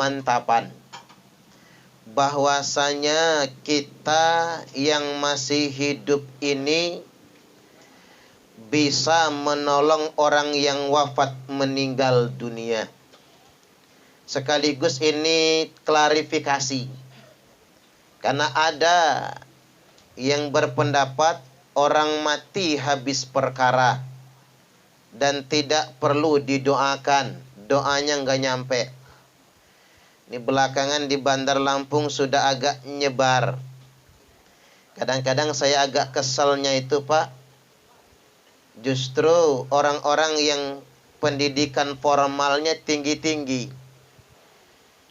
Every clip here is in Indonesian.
kemantapan. Bahwasanya kita yang masih hidup ini bisa menolong orang yang wafat meninggal dunia. Sekaligus ini klarifikasi. Karena ada yang berpendapat orang mati habis perkara dan tidak perlu didoakan, doanya nggak nyampe. Ini belakangan di Bandar Lampung sudah agak nyebar. Kadang-kadang saya agak keselnya itu, Pak. Justru orang-orang yang pendidikan formalnya tinggi-tinggi.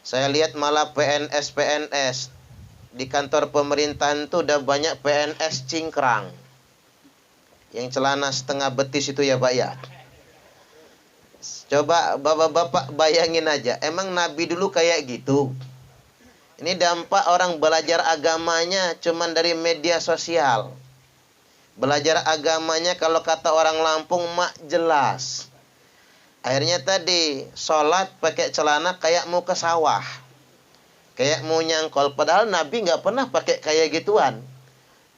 Saya lihat malah PNS di kantor pemerintahan itu udah banyak PNS cingkrang. Yang celana setengah betis itu ya, Pak ya. Coba bapak-bapak bayangin aja, emang Nabi dulu kayak gitu? Ini dampak orang belajar agamanya cuman dari media sosial. Belajar agamanya kalau kata orang Lampung mak jelas. Akhirnya tadi sholat pakai celana kayak mau ke sawah, kayak mau nyangkol. Padahal Nabi nggak pernah pakai kayak gituan.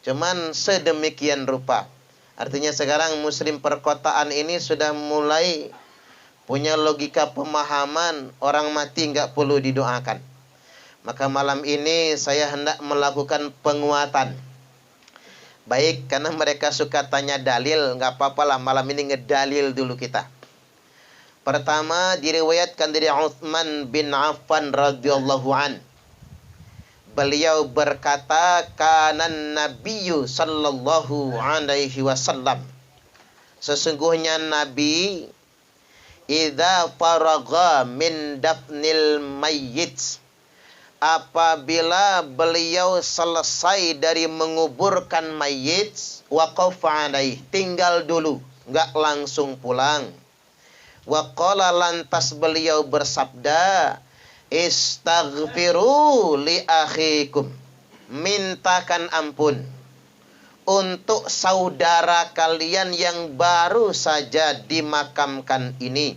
Cuman sedemikian rupa. Artinya sekarang muslim perkotaan ini sudah mulai punya logika pemahaman orang mati nggak perlu didoakan. Maka malam ini saya hendak melakukan penguatan. Baik, karena mereka suka tanya dalil, nggak apa-apa lah malam ini ngedalil dulu kita. Pertama, diriwayatkan dari Utsman bin Affan radhiyallahu an. Beliau berkata, kanan Nabiyyu sallallahu alaihi wasallam. Sesungguhnya Nabi idza faragha min dafnil mayyit, apabila beliau selesai dari menguburkan mayit, waqafa alaih, tinggal dulu, enggak langsung pulang. Wa qala, lantas beliau bersabda, istaghfiru li akhikum, mintakan ampun untuk saudara kalian yang baru saja dimakamkan ini.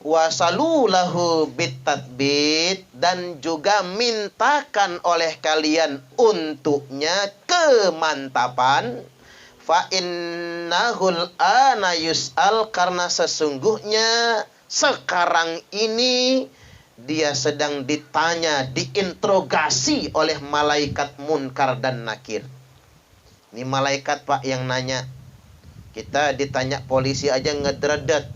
Wasalulahu bitatbit, dan juga mintakan oleh kalian untuknya kemantapan. Fa innahul ana yus'al, karena sesungguhnya sekarang ini dia sedang ditanya, diinterogasi oleh malaikat munkar dan nakir. Ini malaikat, Pak, yang nanya. Kita ditanya polisi aja ngedredet.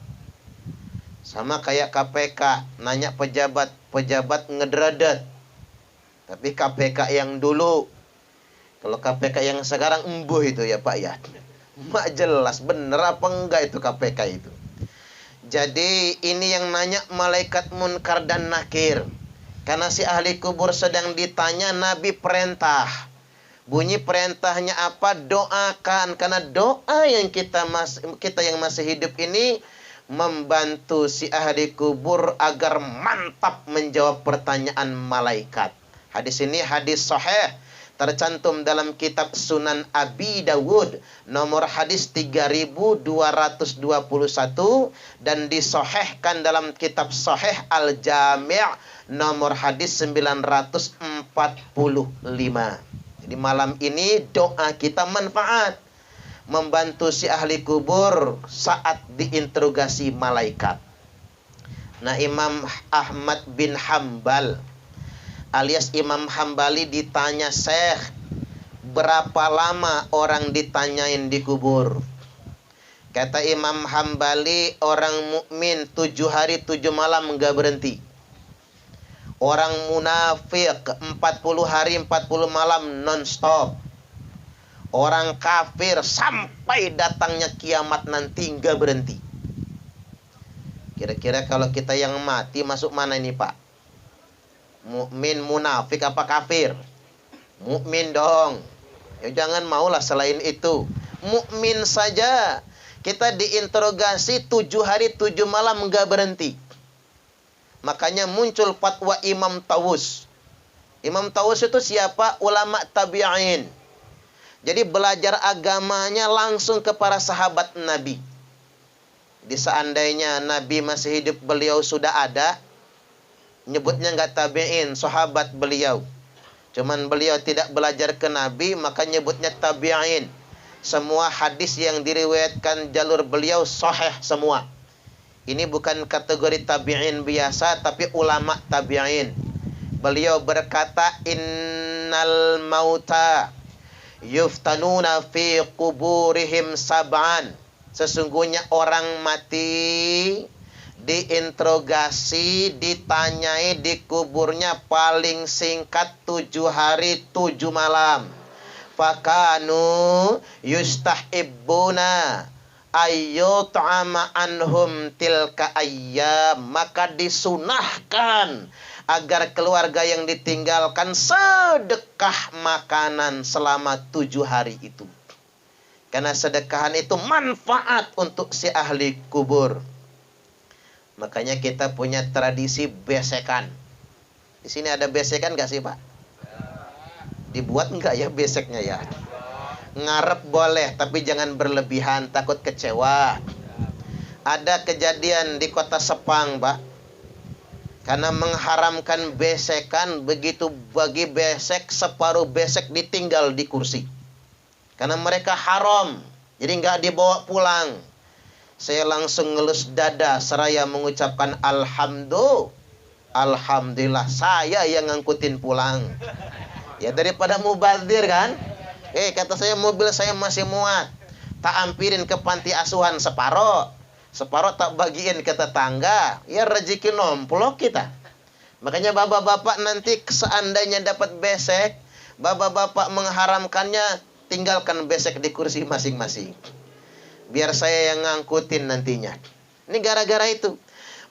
Sama kayak KPK, nanya pejabat ngedredet. Tapi KPK yang dulu. Kalau KPK yang sekarang embuh itu ya, Pak ya. Mak jelas bener apa enggak itu KPK itu. Jadi ini yang nanya malaikat munkar dan nakir. Karena si ahli kubur sedang ditanya, Nabi perintah. Bunyi perintahnya apa? Doakan. Karena doa yang kita yang masih hidup ini membantu si ahli kubur agar mantap menjawab pertanyaan malaikat. Hadis ini hadis sahih, tercantum dalam kitab Sunan Abi Dawud nomor hadis 3221 dan disahihkan dalam kitab Sahih Al-Jami' nomor hadis 945. Jadi malam ini doa kita manfaat, membantu si ahli kubur saat diinterogasi malaikat. Nah, Imam Ahmad bin Hambal alias Imam Hambali ditanya, Syekh, berapa lama orang ditanyain di kubur? Kata Imam Hambali, orang mukmin 7 hari 7 malam enggak berhenti. Orang munafik 40 hari 40 malam non-stop. Orang kafir sampai datangnya kiamat nanti enggak berhenti. Kira-kira kalau kita yang mati masuk mana ini, Pak? Mukmin, munafik apa kafir? Mukmin dong. Ya jangan maulah selain itu. Mukmin saja kita diinterogasi 7 hari 7 malam enggak berhenti. Makanya muncul fatwa Imam Tawus. Imam Tawus itu siapa? Ulama tabi'in. Jadi belajar agamanya langsung ke para sahabat Nabi. Di seandainya Nabi masih hidup, beliau sudah ada, nyebutnya nggak tabi'in, sahabat beliau. Cuman beliau tidak belajar ke Nabi, maka nyebutnya tabi'in. Semua hadis yang diriwayatkan jalur beliau sahih semua. Ini bukan kategori tabi'in biasa, tapi ulama tabi'in. Beliau berkata, innal mauta yuftanuna fi kuburihim sab'an. Sesungguhnya orang mati diinterogasi, ditanyai di kuburnya paling singkat 7 hari 7 malam. Fakanu yustahibbuna ayyut'ama anhum tilka ayyam. Maka disunahkan agar keluarga yang ditinggalkan sedekah makanan selama 7 hari itu. Karena sedekahan itu manfaat untuk si ahli kubur. Makanya kita punya tradisi besekan. Di sini ada besekan nggak sih Pak? Dibuat nggak ya beseknya ya? Ngarep boleh, tapi jangan berlebihan, takut kecewa. Ada kejadian di kota Sepang Pak. Karena mengharamkan besekan, begitu bagi besek, separuh besek ditinggal di kursi. Karena mereka haram, jadi nggak dibawa pulang. Saya langsung ngelus dada seraya mengucapkan Alhamdulillah, saya yang ngangkutin pulang. Ya daripada mubazir kan. Kata saya, mobil saya masih muat, tak ampirin ke panti asuhan separoh tak bagiin ke tetangga. Ya rezeki nomplok kita. Makanya bapak-bapak nanti seandainya dapat besek, bapak-bapak mengharamkannya, tinggalkan besek di kursi masing-masing. Biar saya yang ngangkutin nantinya. Ini gara-gara itu.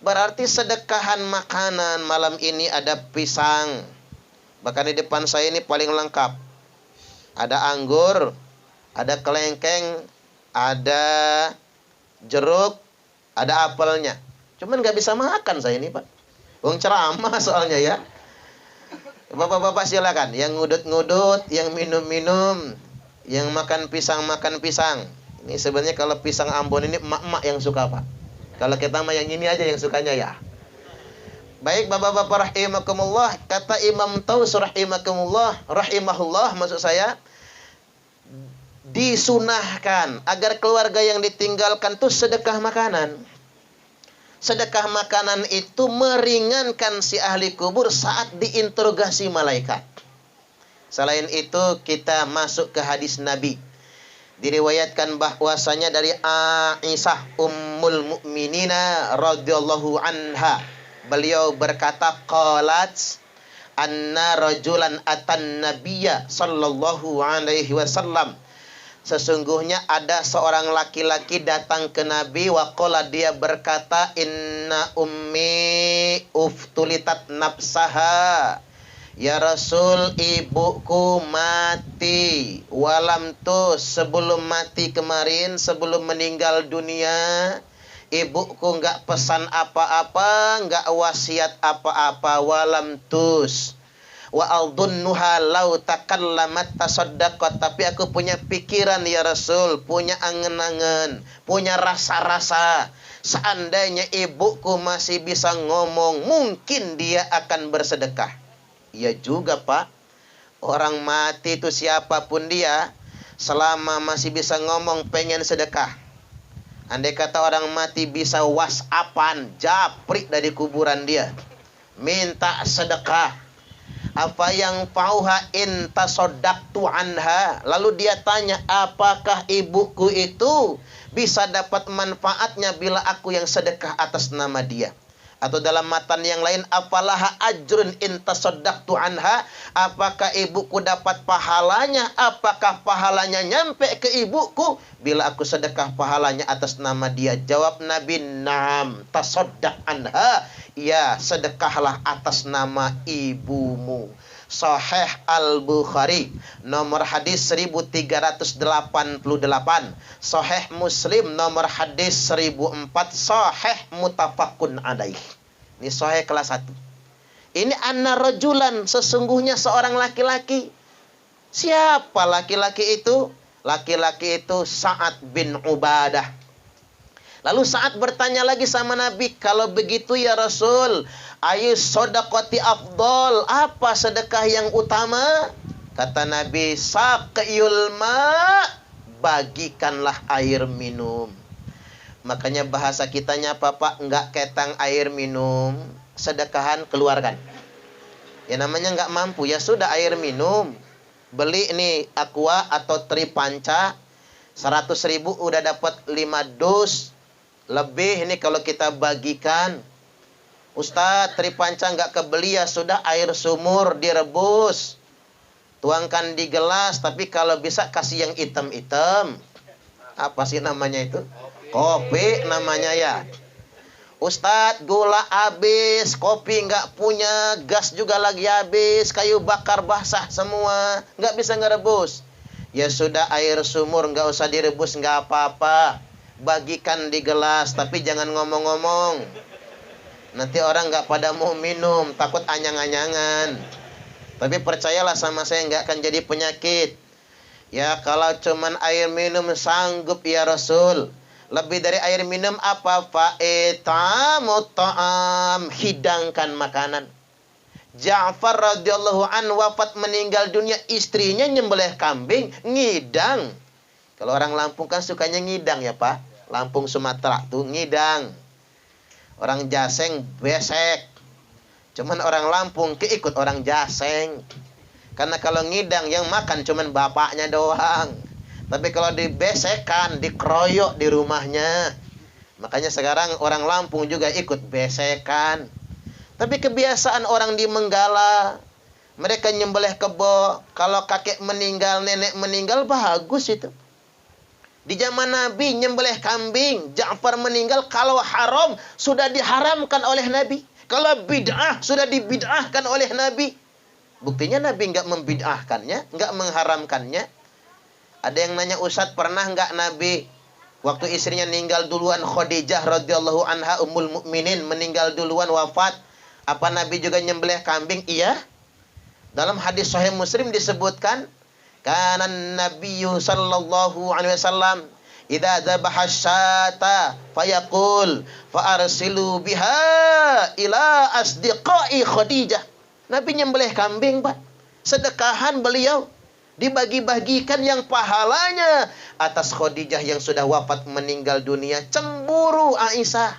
Berarti sedekahan makanan malam ini ada pisang. Bahkan di depan saya ini paling lengkap. Ada anggur, ada kelengkeng, ada jeruk, ada apelnya. Cuman nggak bisa makan saya ini Pak. Wong ceramah soalnya ya. Bapak-bapak silakan. Yang ngudut-ngudut, yang minum-minum, yang makan pisang. Ini sebenarnya kalau pisang Ambon ini emak-emak yang suka Pak. Kalau kita mah yang ini aja yang sukanya ya. Baik bapak-bapak rahimakumullah. Kata Imam Taus rahimahullah maksud saya. Disunahkan agar keluarga yang ditinggalkan tuh sedekah makanan. Sedekah makanan itu meringankan si ahli kubur saat diinterogasi malaikat. Selain itu kita masuk ke hadis Nabi. Diriwayatkan bahwasanya dari Aisyah ummul mukminina radhiyallahu anha. Beliau berkata qalat anna rajulan atan nabiyya sallallahu alaihi wasallam. Sesungguhnya ada seorang laki-laki datang ke Nabi, waqala dia berkata, inna ummi uftulitat nafsaha. Ya Rasul, ibuku mati. Walam tuh, sebelum mati kemarin, sebelum meninggal dunia, ibuku nggak pesan apa-apa, nggak wasiat apa-apa. Walam tus. Wa aldunnuha law takallamat tasaddaqat. Tapi aku punya pikiran ya Rasul, punya angen-angen, punya rasa-rasa. Seandainya ibuku masih bisa ngomong, mungkin dia akan bersedekah. Iya juga Pak. Orang mati itu siapapun dia, selama masih bisa ngomong pengen sedekah. Andai kata orang mati bisa whatsappan, japri dari kuburan dia, minta sedekah. Apa yang fauha in tasaddaqtu anha. Lalu dia tanya, apakah ibuku itu bisa dapat manfaatnya bila aku yang sedekah atas nama dia? Atau dalam matan yang lain, afalaha ajrun in tasaddaqtu anha. Apakah ibuku dapat pahalanya? Apakah pahalanya nyampe ke ibuku bila aku sedekah pahalanya atas nama dia? Jawab Nabi, na'am tasaddaq anha. Ya, sedekahlah atas nama ibumu. Sahih Al-Bukhari nomor hadis 1388. Sahih Muslim nomor hadis 1004. Sahih muttafaqun alaih. Ini sahih kelas 1. Ini anna rajulan, sesungguhnya seorang laki-laki. Siapa laki-laki itu? Laki-laki itu Sa'ad bin Ubadah. Lalu Sa'ad bertanya lagi sama Nabi, kalau begitu ya Rasul, ayu sodaqati afdol, apa sedekah yang utama? Kata Nabi, saqiyul ma, bagikanlah air minum. Makanya bahasa kitanya apa Pak? Enggak ketang air minum, sedekahan keluarkan. Ya namanya enggak mampu, ya sudah air minum. Beli nih Aqua atau Tripanca, 100.000 udah dapat 5 dus. Lebih ini kalau kita bagikan. Ustadz, Tripanca nggak kebeli, ya sudah air sumur direbus. Tuangkan di gelas, tapi kalau bisa kasih yang hitam-hitam. Apa sih namanya itu? Kopi namanya ya. Ustadz, gula habis, kopi nggak punya, gas juga lagi habis, kayu bakar basah semua, nggak bisa ngerebus. Ya sudah air sumur nggak usah direbus, nggak apa-apa. Bagikan di gelas, tapi jangan ngomong-ngomong. Nanti orang nggak pada mau minum, takut anyang-anyangan. Tapi percayalah sama saya, nggak akan jadi penyakit. Ya kalau cuman air minum sanggup ya Rasul. Lebih dari air minum apa? Fa'itamu ta'am, hidangkan makanan. Ja'far radhiyallahu anhu wafat meninggal dunia, istrinya nyembelih kambing, ngidang. Kalau orang Lampung kan sukanya ngidang ya Pak. Lampung Sumatera tuh ngidang. Orang Jaseng besek. Cuman orang Lampung keikut orang Jaseng. Karena kalau ngidang yang makan cuman bapaknya doang. Tapi kalau dibesekan, dikeroyok di rumahnya. Makanya sekarang orang Lampung juga ikut besekan. Tapi kebiasaan orang di Menggala, mereka nyembelih kebo. Kalau kakek meninggal, nenek meninggal, bagus itu. Di zaman Nabi nyembelih kambing, Ja'far meninggal, kalau haram sudah diharamkan oleh Nabi. Kalau bid'ah sudah dibid'ahkan oleh Nabi. Buktinya Nabi nggak membid'ahkannya, nggak mengharamkannya. Ada yang nanya, Ustadz, pernah nggak Nabi waktu istrinya meninggal duluan, Khadijah radhiyallahu anha ummul mukminin meninggal duluan wafat, apa Nabi juga nyembelih kambing? Iya. Dalam hadis Sahih Muslim disebutkan, kana Nabiyyu sallallahu alaihi wasallam idza dzabaha syata fayaqul fa arsilu biha ila asdiqai Khadijah. Nabi nyembelih kambing, Pak. Sedekahan beliau, dibagi-bagikan yang pahalanya atas Khadijah yang sudah wafat meninggal dunia. Cemburu Aisyah.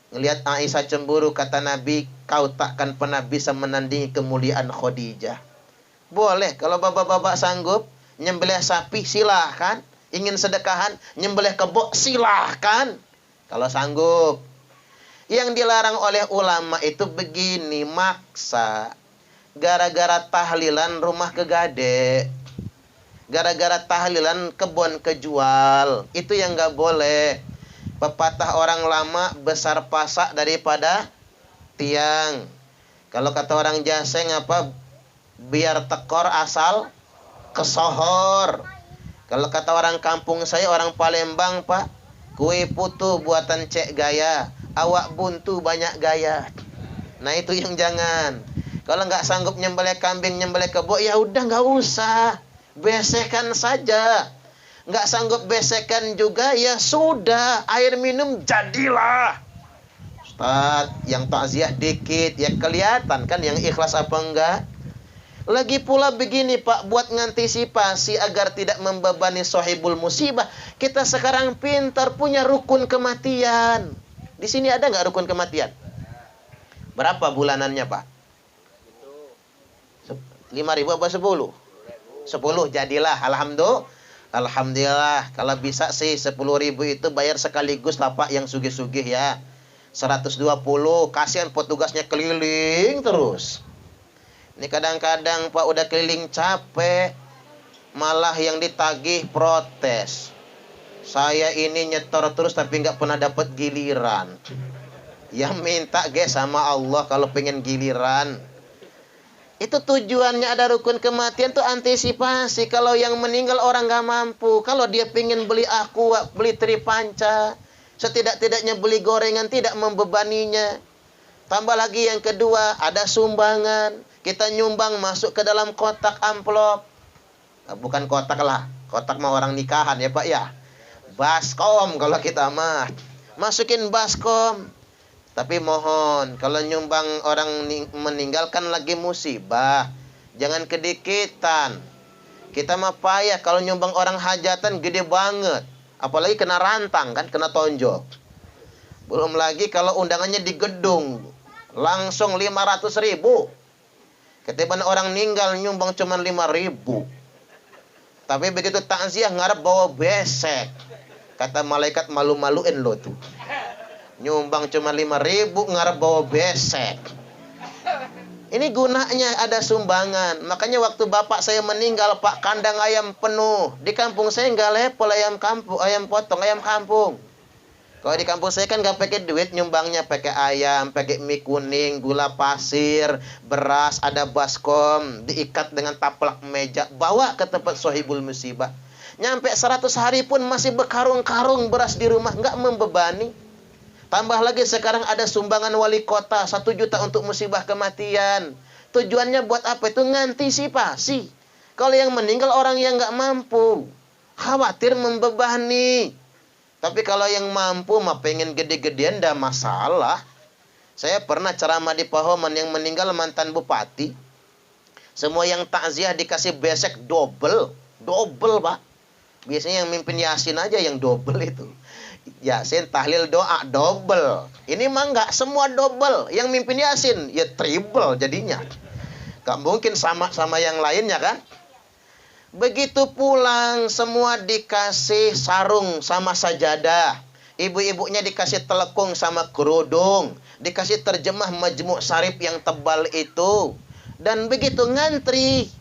Ngelihat Aisyah cemburu, kata Nabi, kau takkan pernah bisa menandingi kemuliaan Khadijah. Boleh, kalau bapak-bapak sanggup nyembelih sapi silahkan. Ingin sedekahan nyembelih kebo silahkan. Kalau sanggup. Yang dilarang oleh ulama itu begini, maksa. Gara-gara tahlilan rumah kegade. Gara-gara tahlilan kebun kejual. Itu yang gak boleh. Pepatah orang lama, besar pasak daripada tiang. Kalau kata orang Jaseng apa? Biar tekor asal kesohor. Kalau kata orang kampung saya, orang Palembang Pak, kue putu buatan Cek Gaya, awak buntu banyak gaya. Nah itu yang jangan. Kalau nggak sanggup nyembelih kambing, nyembelih kebo, ya udah nggak usah, besekan saja. Nggak sanggup besekan juga, ya sudah, air minum jadilah. Ustaz, yang takziah dikit, ya kelihatan kan yang ikhlas apa enggak. Lagi pula begini Pak, buat ngantisipasi agar tidak membebani sahibul musibah, kita sekarang pintar punya rukun kematian. Di sini ada nggak rukun kematian? Berapa bulanannya Pak? 5.000 apa 10? 10 jadilah, Alhamdulillah. Kalau bisa sih 10.000 itu bayar sekaligus lah Pak, yang sugih-sugih ya. 120, kasihan petugasnya keliling terus. Ini kadang-kadang Pak udah keliling capek, malah yang ditagih protes. Saya ini nyetor terus tapi nggak pernah dapat giliran. Yang minta sama Allah kalau pengen giliran. Itu tujuannya ada rukun kematian tuh antisipasi. Kalau yang meninggal orang nggak mampu, kalau dia pengen beli Aqua, beli Tripanca, setidak-tidaknya beli gorengan, tidak membebaninya. Tambah lagi yang kedua, ada sumbangan. Kita nyumbang masuk ke dalam kotak amplop. Bukan kotak lah. Kotak mah orang nikahan ya Pak ya. Baskom kalau kita mah. masukin baskom. Tapi mohon, kalau nyumbang orang meninggalkan lagi musibah, jangan kedikitan. Kita mah payah kalau nyumbang orang hajatan gede banget. Apalagi kena rantang kan, kena tonjok. Belum lagi kalau undangannya di gedung, langsung 500.000. Ketiban orang meninggal nyumbang cuma 5.000. Tapi begitu takziah ngarep bawa besek. Kata malaikat, malu-maluin lo tuh. Nyumbang cuma 5.000 ngarep bawa besek. Ini gunanya ada sumbangan. Makanya waktu bapak saya meninggal, Pak, kandang ayam penuh. Di kampung saya nggak level ayam kampung, ayam potong, ayam kampung. Kalau di kampung saya kan nggak pakai duit, nyumbangnya pakai ayam, pakai mie kuning, gula pasir, beras, ada baskom, diikat dengan taplak meja, bawa ke tempat sohibul musibah. Nyampe 100 hari pun masih berkarung-karung beras di rumah, nggak membebani. Tambah lagi sekarang ada sumbangan wali kota 1 juta untuk musibah kematian. Tujuannya buat apa? Itu ngantisipasi. Kalau yang meninggal orang yang nggak mampu, khawatir membebani. Tapi kalau yang mampu mah pengen gede-gedean dah masalah. Saya pernah ceramah di Pahoman, yang meninggal mantan bupati. Semua yang takziah dikasih besek double, Pak. Biasanya yang mimpin Yasin aja yang double itu. Yasin, tahlil, doa double. Ini mah enggak semua double. Yang mimpin Yasin ya triple jadinya. Gak mungkin sama yang lainnya kan. Begitu pulang semua dikasih sarung sama sajadah. Ibu-ibunya dikasih telekung sama kerudung. Dikasih terjemah majmu' sarif yang tebal itu. Dan begitu ngantri,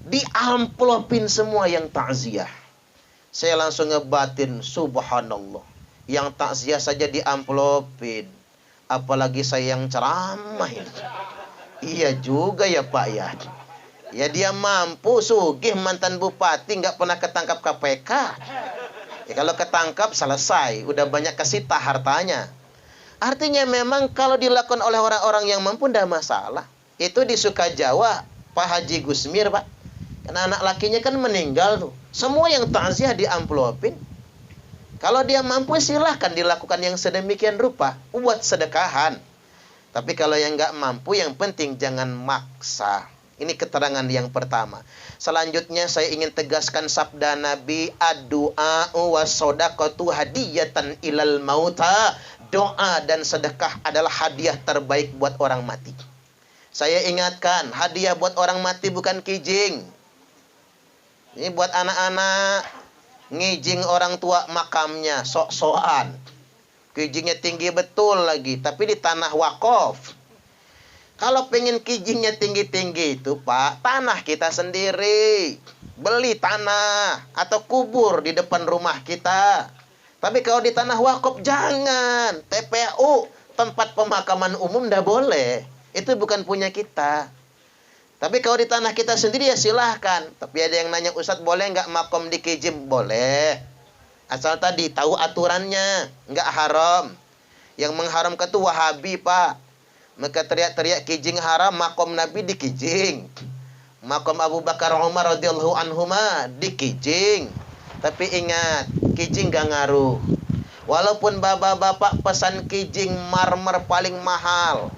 diamplopin semua yang takziah. Saya langsung ngebatin, subhanallah. Yang takziah saja diamplopin, apalagi saya yang ceramah ini. Iya juga ya Pak ya. Ya dia mampu, sugih mantan bupati, nggak pernah ketangkap KPK. Ya kalau ketangkap selesai, udah banyak kesita hartanya. Artinya memang kalau dilakukan oleh orang-orang yang mampu tidak masalah. Itu di Sukajawa, Pak Haji Gusmir Pak. Karena anak lakinya kan meninggal tuh. Semua yang takziah diamplopin. Kalau dia mampu silahkan dilakukan yang sedemikian rupa, buat sedekahan. Tapi kalau yang nggak mampu, yang penting jangan maksa. Ini keterangan yang pertama. Selanjutnya saya ingin tegaskan sabda Nabi, ad-du'a wa shadaqatu hadiyatan ilal mauta. Doa dan sedekah adalah hadiah terbaik buat orang mati. Saya ingatkan, hadiah buat orang mati bukan kijing. Ini buat anak-anak. Ngijing orang tua makamnya, sok-sokan. Kijingnya tinggi betul lagi, tapi di tanah wakaf. Kalau pengen kijingnya tinggi-tinggi itu Pak, tanah kita sendiri. Beli tanah atau kubur di depan rumah kita. Tapi kalau di tanah wakaf jangan. TPU, tempat pemakaman umum ndak boleh. Itu bukan punya kita. Tapi kalau di tanah kita sendiri ya silahkan. Tapi ada yang nanya, Ustadz boleh nggak makom di kijim? Boleh. Asal tadi tahu aturannya. Nggak haram. Yang mengharamkan itu Wahabi Pak. Mereka teriak-teriak kijing haram, makom Nabi di kijing. Makom Abu Bakar Umar radhiyallahu anhuma di kijing. Tapi ingat, kijing nggak ngaruh. Walaupun bapak-bapak pesan kijing marmer paling mahal.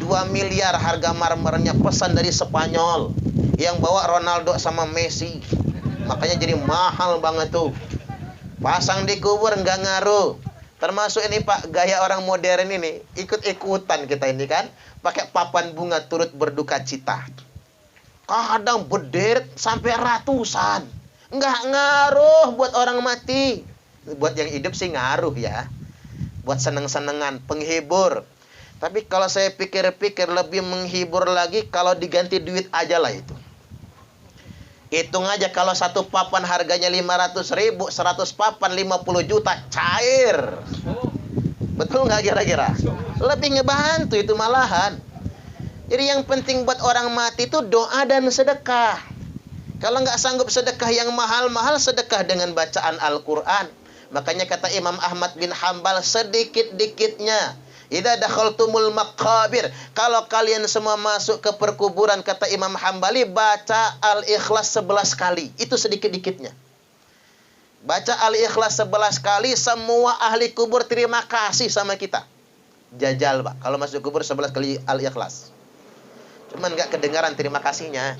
2 miliar harga marmernya, pesan dari Spanyol. Yang bawa Ronaldo sama Messi. Makanya jadi mahal banget tuh. Pasang di kubur nggak ngaruh. Termasuk ini Pak, gaya orang modern ini. Ikut-ikutan kita ini kan. Pakai papan bunga turut berduka cita. Kadang berderet sampai ratusan. Nggak ngaruh buat orang mati. Buat yang hidup sih ngaruh ya. Buat seneng-senengan, penghibur. Tapi kalau saya pikir-pikir lebih menghibur lagi kalau diganti duit aja lah itu. Hitung aja kalau satu papan harganya 500.000, 100 papan 50 juta, cair. Betul nggak kira-kira? Lebih ngebantu itu malahan. Jadi yang penting buat orang mati itu doa dan sedekah. Kalau nggak sanggup sedekah yang mahal-mahal, sedekah dengan bacaan Al-Quran. Makanya kata Imam Ahmad bin Hambal, sedikit-dikitnya. Idza dakhaltumul maqabir, kalau kalian semua masuk ke perkuburan, kata Imam Hambali, baca Al-Ikhlas 11 kali. Itu sedikit-dikitnya. Baca Al-Ikhlas 11 kali, semua ahli kubur terima kasih sama kita. Jajal, Pak. Kalau masuk kubur 11 kali Al-Ikhlas. Cuman nggak kedengaran terima kasihnya.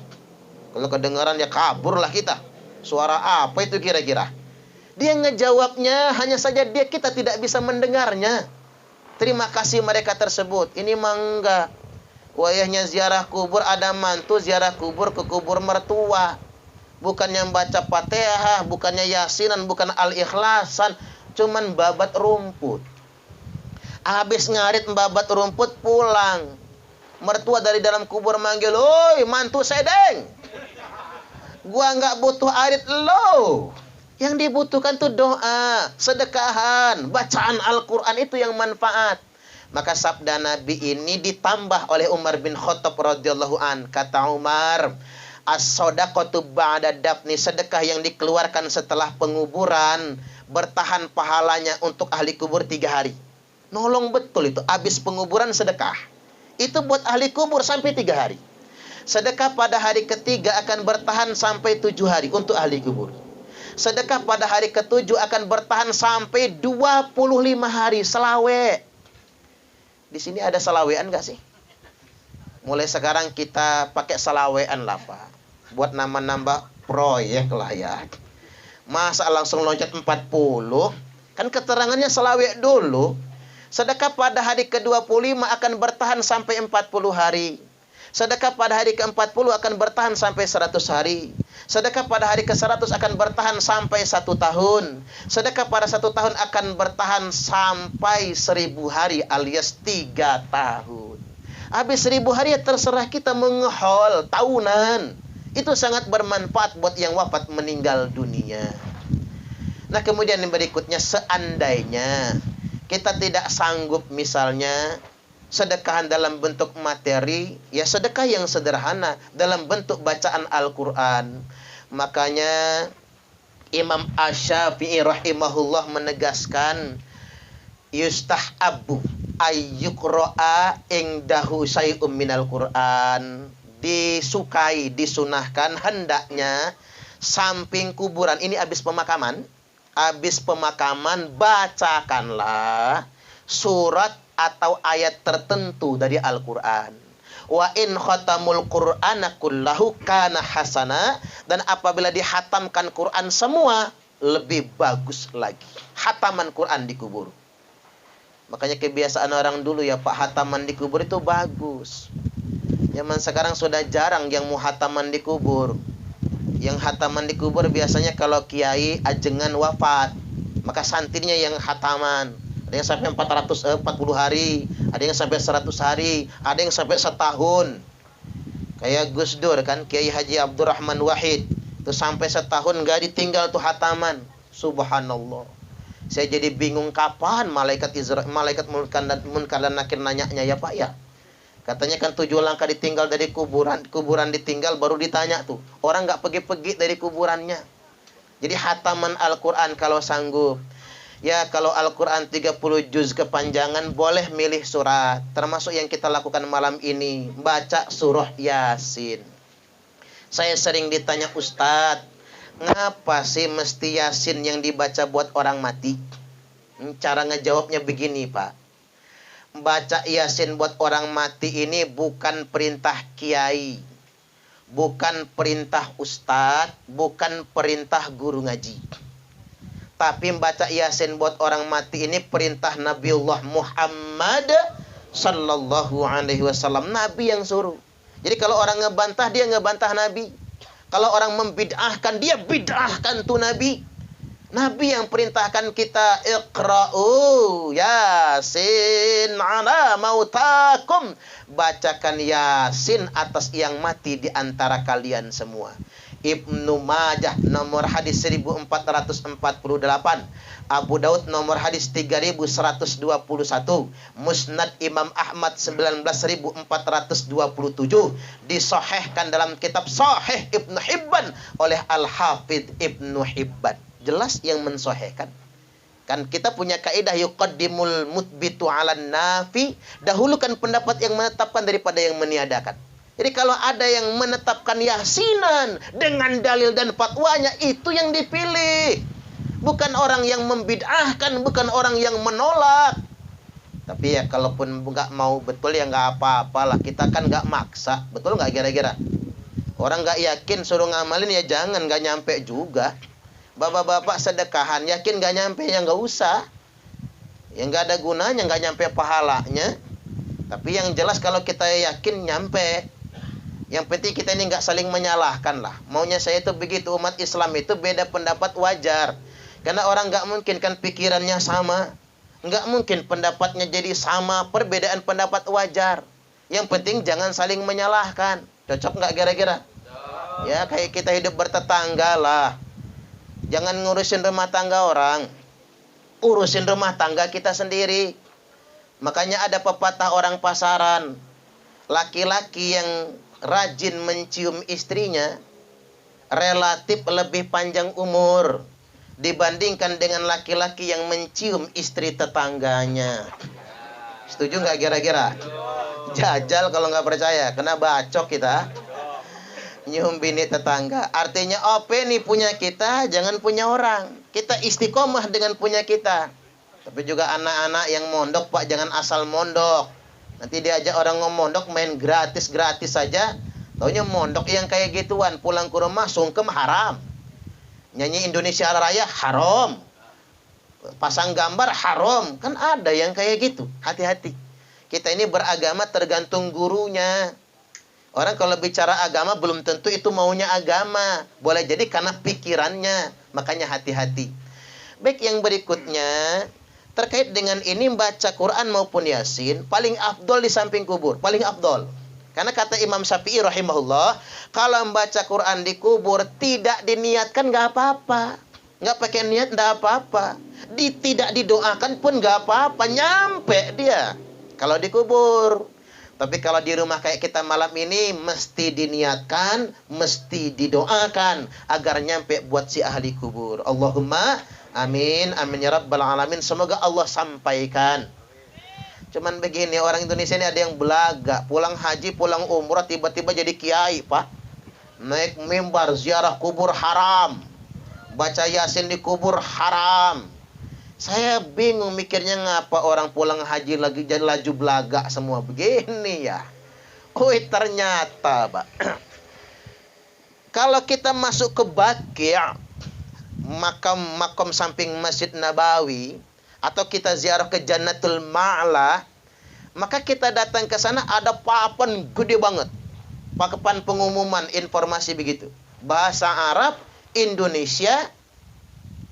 Kalau kedengaran ya kaburlah kita. Suara apa itu kira-kira? Dia ngejawabnya, hanya saja kita tidak bisa mendengarnya. Terima kasih mereka tersebut. Ini mangga. Wayahnya ziarah kubur, ada mantu ziarah kubur ke kubur mertua. Bukannya baca Fatihah, bukannya Yasinan, bukan Al-Ikhlasan, cuman babat rumput. Habis ngarit babat rumput pulang. Mertua dari dalam kubur manggil, "Oi, mantu sedeng. Gua nggak butuh arit lo. Yang dibutuhkan tuh doa, sedekahan, bacaan Al-Quran itu yang manfaat." Maka sabda Nabi ini ditambah oleh Umar bin Khattab radhiyallahu an. Kata Umar, "As-shadaqatu ba'da dafni," sedekah yang dikeluarkan setelah penguburan bertahan pahalanya untuk ahli kubur 3 hari. Nolong betul itu. Habis penguburan sedekah. Itu buat ahli kubur sampai 3 hari. Sedekah pada hari ketiga akan bertahan sampai 7 hari untuk ahli kubur. Sedekah pada hari ke-7 akan bertahan sampai 25 hari. Selawe. Di sini ada salawean nggak sih? Mulai sekarang kita pakai salawean lah, Pak. Buat nambah-nambah proyek lah ya. Masa langsung loncat 40? Kan keterangannya salawe dulu. Sedekah pada hari ke-25 akan bertahan sampai 40 hari. Sedekah pada hari ke-40 akan bertahan sampai 100 hari. Sedekah pada hari ke-100 akan bertahan sampai 1 tahun. Sedekah pada 1 tahun akan bertahan sampai 1000 hari alias 3 tahun. Habis 1000 hari ya terserah kita mengehol tahunan. Itu sangat bermanfaat buat yang wafat meninggal dunia. Nah kemudian yang berikutnya, seandainya kita tidak sanggup misalnya sedekahan dalam bentuk materi, ya sedekah yang sederhana dalam bentuk bacaan Al-Quran. Makanya Imam Asy-Syafi'i rahimahullah menegaskan, yustahabbu ayyuqra'a indahu syai'um minal Qur'an. Disukai, disunahkan, hendaknya samping kuburan ini habis pemakaman bacakanlah surat atau ayat tertentu dari Al-Quran. Wa in khatamul Qur'ana kullahu kana hasana. Dan apabila dihatamkan Quran semua, lebih bagus lagi. Hataman Quran di kubur. Makanya kebiasaan orang dulu ya Pak, hataman di kubur itu bagus. Zaman sekarang sudah jarang yang mau hataman di kubur. Yang hataman di kubur biasanya kalau kiai ajengan wafat, maka santrinya yang hataman. Ada yang sampai 440 hari, ada yang sampai 100 hari, ada yang sampai setahun. Kayak Gus Dur kan, Kiai Haji Abdurrahman Wahid, itu sampai setahun nggak ditinggal tuh hataman. Subhanallah. Saya jadi bingung kapan malaikat Munkar dan Nakir nanyanya ya Pak ya. Katanya kan 7 langkah ditinggal dari kuburan ditinggal baru ditanya tuh. Orang nggak pergi-pergi dari kuburannya. Jadi hataman Al-Quran kalau sanggup. Ya kalau Al-Quran 30 juz kepanjangan boleh milih surat. Termasuk yang kita lakukan malam ini, baca surah Yasin. Saya sering ditanya, Ustadz, ngapa sih mesti Yasin yang dibaca buat orang mati? Cara ngejawabnya begini Pak. Baca Yasin buat orang mati ini bukan perintah kiai, bukan perintah ustadz, bukan perintah guru ngaji. Tapi baca Yasin buat orang mati ini perintah Nabiullah Muhammad sallallahu alaihi wasallam. Nabi yang suruh. Jadi kalau orang ngebantah, dia ngebantah Nabi. Kalau orang membid'ahkan, dia bid'ahkan tuh Nabi. Nabi yang perintahkan kita, Iqra'u Yasin ala mautakum. Bacakan Yasin atas yang mati di antara kalian semua. Ibnu Majah nomor hadis 1448, Abu Daud nomor hadis 3121, Musnad Imam Ahmad 19427, disahihkan dalam kitab Sahih Ibnu Hibban oleh Al-Hafidh Ibnu Hibban. Jelas yang mensahihkan. Kan kita punya kaidah yuqaddimul mutbitu 'alan nafi, dahulukan pendapat yang menetapkan daripada yang meniadakan. Jadi kalau ada yang menetapkan Yasinan dengan dalil dan fatwanya, itu yang dipilih. Bukan orang yang membid'ahkan, bukan orang yang menolak. Tapi ya kalaupun nggak mau betul ya nggak apa-apalah. Kita kan nggak maksa, betul nggak kira-kira? Orang nggak yakin suruh ngamalin ya jangan, nggak nyampe juga. Bapak-bapak sedekahan yakin nggak nyampe ya nggak usah. Ya nggak ada gunanya, nggak nyampe pahalanya. Tapi yang jelas kalau kita yakin nyampe. Yang penting kita ini nggak saling menyalahkan lah. Maunya saya itu begitu, umat Islam itu beda pendapat wajar. Karena orang nggak mungkin kan pikirannya sama. Nggak mungkin pendapatnya jadi sama. Perbedaan pendapat wajar. Yang penting jangan saling menyalahkan. Cocok nggak kira-kira? Ya kayak kita hidup bertetangga lah. Jangan ngurusin rumah tangga orang. Urusin rumah tangga kita sendiri. Makanya ada pepatah orang pasaran. Laki-laki yang rajin mencium istrinya relatif lebih panjang umur dibandingkan dengan laki-laki yang mencium istri tetangganya. Setuju nggak kira-kira? Jajal kalau nggak percaya, kena bacok kita. Nyium bini tetangga. Artinya OP nih punya kita, jangan punya orang. Kita istiqomah dengan punya kita. Tapi juga anak-anak yang mondok, Pak, jangan asal mondok. Nanti diajak orang ngomondok main gratis-gratis saja. Taunya mondok yang kayak gituan. Pulang ke rumah sungkem haram. Nyanyi Indonesia Raya haram. Pasang gambar haram. Kan ada yang kayak gitu. Hati-hati. Kita ini beragama tergantung gurunya. Orang kalau bicara agama belum tentu itu maunya agama. Boleh jadi karena pikirannya. Makanya hati-hati. Baik, yang berikutnya. Terkait dengan ini baca Quran maupun Yasin paling afdol di samping kubur, paling afdol. Karena kata Imam Syafi'i rahimahullah, kalau membaca Quran di kubur tidak diniatkan nggak apa-apa, nggak pakai niat nggak apa-apa, tidak didoakan pun nggak apa-apa, nyampe dia kalau di kubur. Tapi kalau di rumah kayak kita malam ini mesti diniatkan, mesti didoakan agar nyampe buat si ahli kubur. Allahumma amin, amin ya rabbal alamin. Semoga Allah sampaikan. Cuman begini, orang Indonesia ini ada yang belaga. Pulang haji, pulang umrah, tiba-tiba jadi kiai, Pak. Naik mimbar, ziarah kubur haram. Baca Yasin di kubur haram. Saya bingung mikirnya ngapa orang pulang haji lagi jadi laju belaga semua begini ya. Ternyata, Pak. Kalau kita masuk ke Baqi', makam samping Masjid Nabawi, atau kita ziarah ke Jannatul Ma'la, maka kita datang ke sana ada papan gede banget. Papan pengumuman informasi begitu. Bahasa Arab, Indonesia,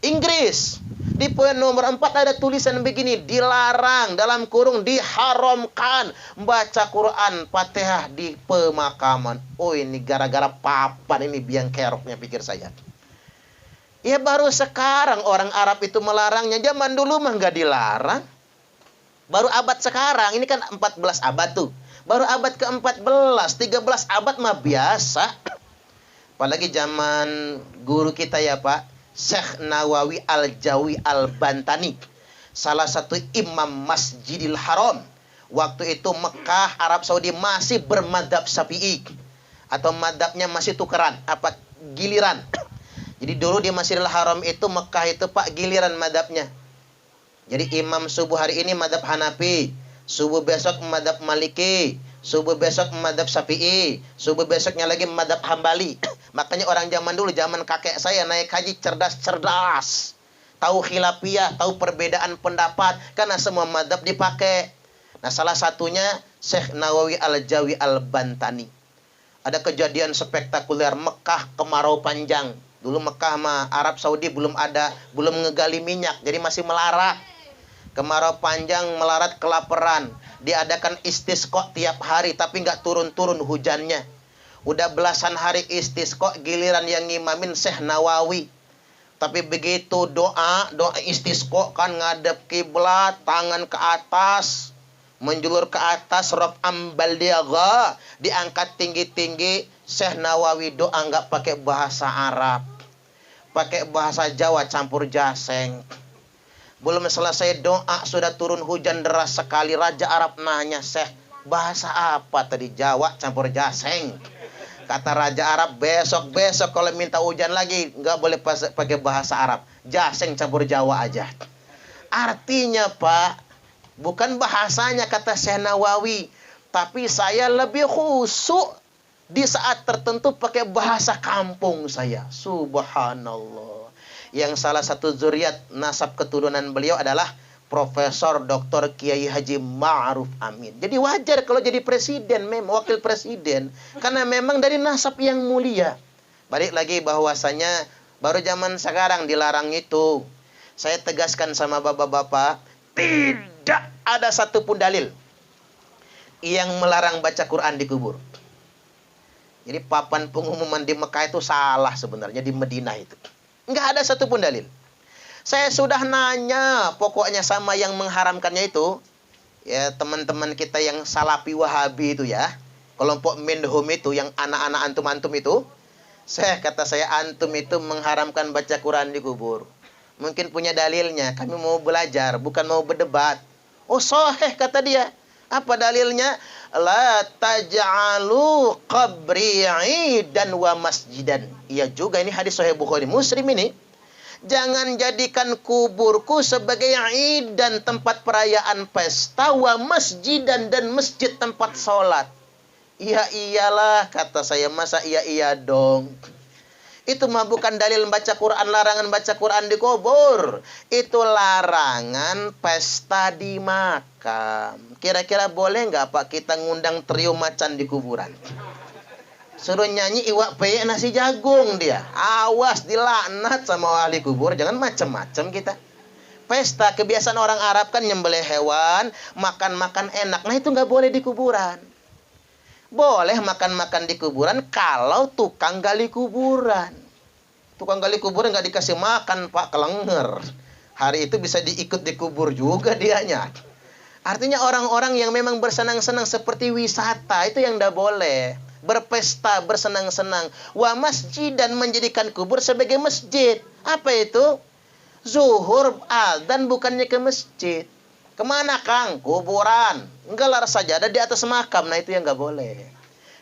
Inggris. Di poin nomor 4 ada tulisan begini, dilarang, dalam kurung diharamkan membaca Quran Fatihah di pemakaman. Oh, ini gara-gara papan ini biang keroknya pikir saya. Ya baru sekarang orang Arab itu melarangnya. Zaman dulu mah nggak dilarang. Baru abad sekarang, ini kan 14 abad tuh. Baru abad ke-14, 13 abad mah biasa. Apalagi zaman guru kita ya Pak, Syekh Nawawi Al-Jawi Al-Bantani, salah satu imam Masjidil Haram. Waktu itu Mekah, Arab Saudi masih bermadhab Syafi'i. Atau madhabnya masih tukeran, apa giliran. Jadi dulu di Masjidil Haram itu, Mekah itu Pak, giliran madhabnya. Jadi imam subuh hari ini madhab Hanafi, subuh besok madhab Maliki, subuh besok madhab Syafi'i, subuh besoknya lagi madhab Hambali. Makanya orang zaman dulu, zaman kakek saya naik haji cerdas-cerdas. Tahu khilafiyah, tahu perbedaan pendapat, karena semua madhab dipakai. Nah salah satunya Syekh Nawawi Al-Jawi Al-Bantani. Ada kejadian spektakuler, Mekah kemarau panjang. Dulu Mekah sama Arab Saudi belum ngegali minyak, jadi masih melarat. Kemarau panjang, melarat, kelaparan. Diadakan istisqa tiap hari, tapi nggak turun-turun hujannya. Udah belasan hari istisqa, giliran yang ngimamin Syekh Nawawi. Tapi begitu doa istisqa kan ngadep kiblat, tangan ke atas, menjulur ke atas, raf'am baldigha, diangkat tinggi-tinggi. Syekh Nawawi doa nggak pakai bahasa Arab, pakai bahasa Jawa campur jaseng. Belum selesai doa sudah turun hujan deras sekali. Raja Arab nanya, Syekh, bahasa apa tadi? Jawa campur jaseng. Kata Raja Arab, besok kalau minta hujan lagi nggak boleh pakai bahasa Arab. Jaseng campur Jawa aja. Artinya Pak, bukan bahasanya kata Syekh Nawawi, tapi saya lebih khusyuk di saat tertentu pakai bahasa kampung saya. Subhanallah. Yang salah satu zuriat nasab keturunan beliau adalah Profesor Dr. Kiai Haji Ma'ruf Amin. Jadi wajar kalau jadi presiden, memang wakil presiden, karena memang dari nasab yang mulia. Balik lagi bahwasanya baru zaman sekarang dilarang itu. Saya tegaskan sama bapak-bapak, tidak ada satupun dalil yang melarang baca Quran di kubur. Jadi papan pengumuman di Mekah itu salah sebenarnya, di Madinah itu. Enggak ada satupun dalil. Saya sudah nanya pokoknya sama yang mengharamkannya itu, ya teman-teman kita yang Salafi Wahabi itu ya, kelompok Minhum itu, yang anak-anak antum-antum itu, kata saya antum itu mengharamkan baca Quran di kubur. Mungkin punya dalilnya, kami mau belajar, bukan mau berdebat. Oh sahih kata dia. Apa dalilnya? La taj'alu qabri 'idan wa masjidan. Iya juga, ini hadis sahih Bukhari Muslim ini. Jangan jadikan kuburku sebagai id dan tempat perayaan pesta, wa masjidan dan masjid tempat sholat. Iya iyalah kata saya, masa iya dong. Itu mah bukan dalil baca Quran, larangan baca Quran di kubur. Itu larangan pesta di makam. Kira-kira boleh nggak Pak kita ngundang trio macan di kuburan? Suruh nyanyi iwak peyek nasi jagung dia. Awas dilaknat sama ahli kubur. Jangan macam-macam kita. Pesta, kebiasaan orang Arab kan nyembelih hewan, makan-makan enak. Nah itu nggak boleh di kuburan. Boleh makan-makan di kuburan kalau tukang gali kuburan. Tukang gali kuburan nggak dikasih makan Pak, kelenger. Hari itu bisa diikut dikubur juga dianya. Artinya orang-orang yang memang bersenang-senang seperti wisata itu yang nggak boleh. Berpesta, bersenang-senang. Wa masjid, dan menjadikan kubur sebagai masjid. Apa itu? Zuhur adzan bukannya ke masjid. Kemana Kang? Kuburan. Gelar sajadah di atas makam. Nah itu yang nggak boleh.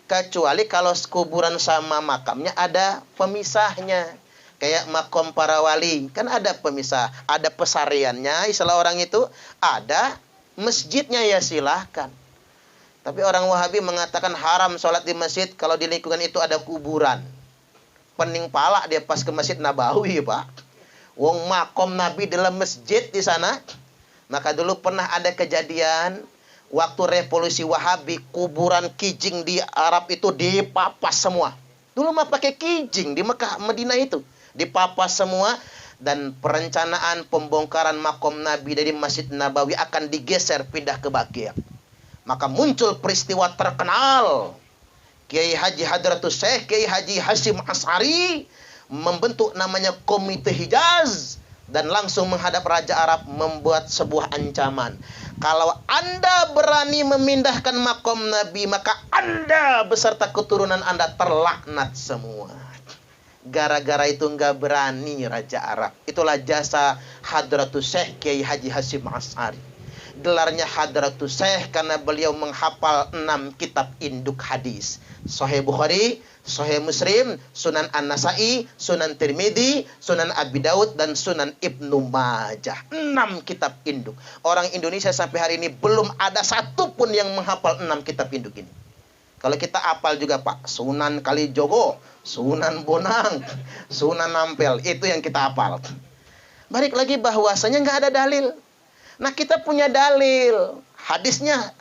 Kecuali kalau kuburan sama makamnya ada pemisahnya. Kayak makom para wali. Kan ada pemisah. Ada pesariannya. Istilah orang itu. Ada masjidnya, ya silahkan. Tapi orang Wahabi mengatakan haram sholat di masjid kalau di lingkungan itu ada kuburan. Pening pala dia pas ke Masjid Nabawi Pak. Wong makom Nabi dalam masjid di sana. Maka dulu pernah ada kejadian waktu revolusi Wahabi, kuburan kijing di Arab itu dipapas semua. Dulu mah pakai kijing di Mekah, Madinah itu dipapas semua, dan perencanaan pembongkaran makom Nabi dari Masjid Nabawi akan digeser pindah ke Baqi'. Maka muncul peristiwa terkenal. Kiai Haji Hadratus Syekh Kiai Haji Hasyim Asy'ari membentuk namanya Komite Hijaz dan langsung menghadap Raja Arab membuat sebuah ancaman. Kalau Anda berani memindahkan makom Nabi, maka Anda beserta keturunan Anda terlaknat semua. Gara-gara itu nggak berani Raja Arab. Itulah jasa Hadratus Syekh Kiai Haji Hasyim Asy'ari. Gelarnya Hadratus Syekh karena beliau menghafal 6 kitab induk hadis. Sahih Bukhari, Sahih Muslim, Sunan An-Nasai, Sunan Tirmidzi, Sunan Abi Daud, dan Sunan Ibnu Majah. 6 kitab induk. Orang Indonesia sampai hari ini belum ada satupun yang menghafal 6 kitab induk ini. Kalau kita hafal juga Pak, Sunan Kalijogo, Sunan Bonang, Sunan Ampel, itu yang kita hafal. Balik lagi bahwasanya nggak ada dalil. Nah kita punya dalil. Hadisnya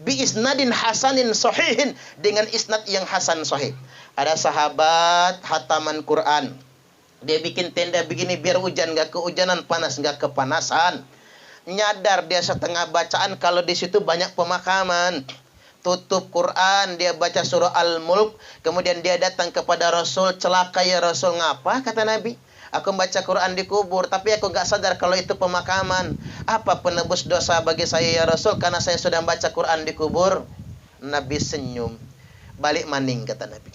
bi isnadin hasanin sahihin, dengan isnad yang hasan sahih. Ada sahabat hataman Quran. Dia bikin tenda begini biar hujan nggak kehujanan, panas nggak kepanasan. Nyadar dia setengah bacaan kalau di situ banyak pemakaman. Tutup Quran, dia baca surah Al-Mulk, kemudian dia datang kepada Rasul, celaka ya Rasul. Ngapa? Kata Nabi. Aku baca Quran di kubur, tapi aku nggak sadar kalau itu pemakaman. Apa penebus dosa bagi saya ya Rasul, karena saya sudah baca Quran di kubur? Nabi senyum. Balik maning kata Nabi.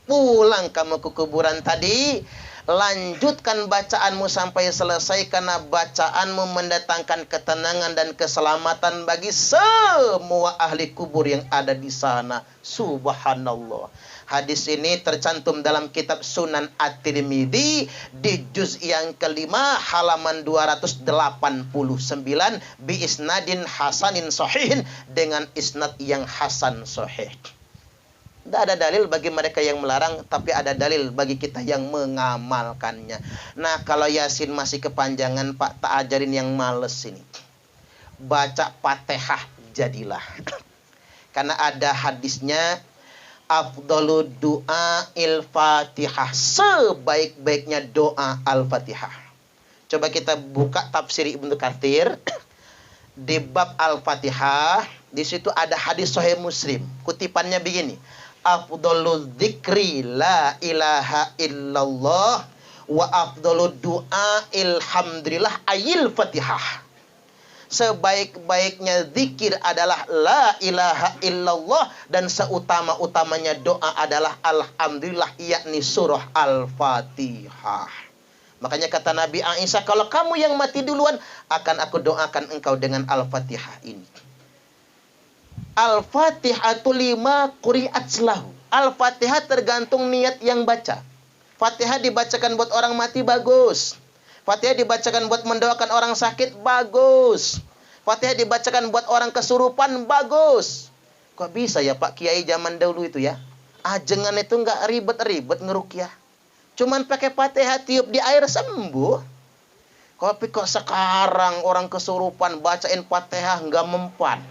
Pulang kamu ke kuburan tadi. Lanjutkan bacaanmu sampai selesai, karena bacaanmu mendatangkan ketenangan dan keselamatan bagi semua ahli kubur yang ada di sana. Subhanallah. Hadis ini tercantum dalam kitab Sunan At-Tirmidzi di juz yang kelima halaman 289 bi isnadin hasanin sahihin, dengan isnad yang hasan sahih. Tidak ada dalil bagi mereka yang melarang, tapi ada dalil bagi kita yang mengamalkannya. Nah, kalau Yasin masih kepanjangan, Pak, tak ajarin yang males ini. Baca Fatihah jadilah. Karena ada hadisnya, afdalu doa il-Fatihah. Sebaik-baiknya doa Al-Fatihah. Coba kita buka tafsir Ibnu Katsir. Di bab Al-Fatihah, di situ ada hadis Sahih Muslim. Kutipannya begini. Afdalu dzikri la ilaha illallah wa afdalu du'a ilhamdulillah ayil Fatihah. Sebaik-baiknya zikir adalah la ilaha illallah, dan seutama-utamanya doa adalah alhamdulillah, yakni surah Al-Fatihah. Makanya kata Nabi Aisyah, kalau kamu yang mati duluan, akan aku doakan engkau dengan Al-Fatihah ini. Al-Fatihatu lima quri'at lahu. Al-Fatihah tergantung niat yang baca. Fatihah dibacakan buat orang mati, bagus. Fatihah dibacakan buat mendoakan orang sakit, bagus. Fatihah dibacakan buat orang kesurupan, bagus. Kok bisa ya Pak Kiai zaman dahulu itu ya? Ajengan itu nggak ribet-ribet ngerukyah. Cuman pakai Fatihah, tiup di air, sembuh. Tapi kok sekarang orang kesurupan bacain Fatihah nggak mempan.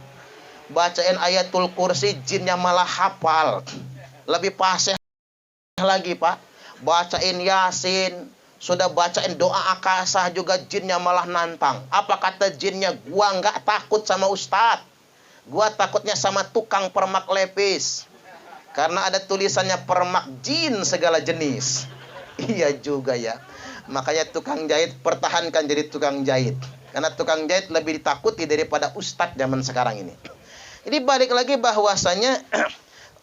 Bacain ayatul kursi, jinnya malah hafal. Lebih fasih lagi Pak. Bacain Yasin, sudah bacain doa akasah juga jinnya malah nantang. Apa kata jinnya? Gua nggak takut sama ustadz. Gua takutnya sama tukang permak lepis. Karena ada tulisannya permak jin segala jenis. Iya juga ya. Makanya tukang jahit pertahankan jadi tukang jahit. Karena tukang jahit lebih ditakuti daripada ustadz zaman sekarang ini. Jadi balik lagi bahwasanya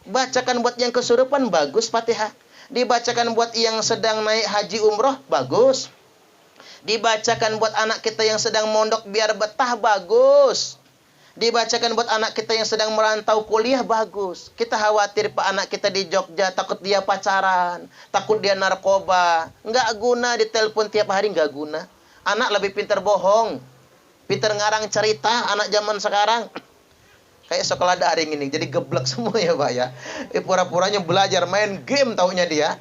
bacakan buat yang kesurupan, bagus Fatihah. Dibacakan buat yang sedang naik haji umroh, bagus. Dibacakan buat anak kita yang sedang mondok biar betah, bagus. Dibacakan buat anak kita yang sedang merantau kuliah, bagus. Kita khawatir Pak, anak kita di Jogja, takut dia pacaran, takut dia narkoba. Nggak guna ditelepon tiap hari, nggak guna. Anak lebih pintar bohong, pintar ngarang cerita anak zaman sekarang. Kayak sekolah daring ini, jadi geblek semua ya Pak ya. Pura-puranya belajar main game taunya dia.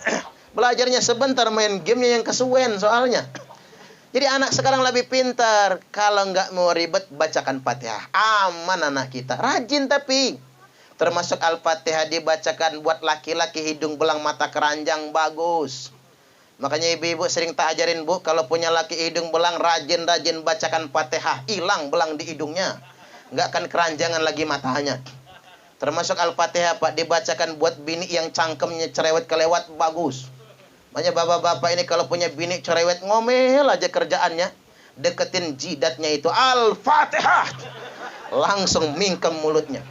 Belajarnya sebentar, main gamenya yang kesuwen soalnya. Jadi anak sekarang lebih pintar. Kalau nggak mau ribet, bacakan Fatihah. Aman anak kita. Rajin tapi. Termasuk Al-Fatihah dibacakan buat laki-laki hidung belang mata keranjang, bagus. Makanya ibu-ibu sering tak ajarin Bu, kalau punya laki hidung belang, rajin-rajin bacakan Fatihah. Hilang belang di hidungnya. Nggak akan keranjangan lagi matanya. Termasuk Al-Fatihah Pak, dibacakan buat bini yang cangkemnya cerewet kelewat, bagus. Makanya bapak-bapak ini kalau punya bini cerewet, ngomel aja kerjaannya. Deketin jidatnya itu, Al-Fatihah. Langsung mingkem mulutnya.